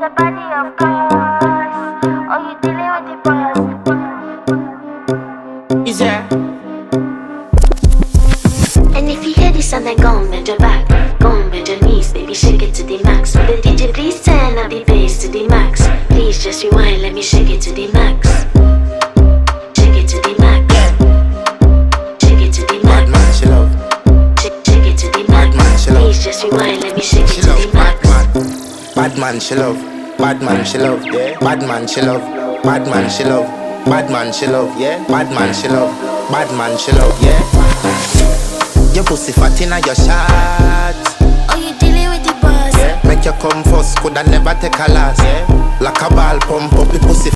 a body of course. Oh, you dealing with the boss. Is there? And if you hear this sound, then go on, bend your back. Go on, bend your knees, baby, shake it to the max. Will the DJ please turn up the bass to the max? Please just rewind, let me shake it to the max. Shake it to the max. Shake it to the max. Bad man, she love. Shake it to the max. Bad man, she love. Please just rewind, let me shake She it to love the max. bad man, she love. Bad man, she love. Yeah. Bad man, she love. Bad man, she love. Bad man, she love. Yeah. Bad man, she love. Bad man, she love. Yeah. Your pussy fat inna your shot. Oh, you dealing with the boss. Yeah. Make you come first, coulda never take a last. Yeah. Like a ball pump up the pussy.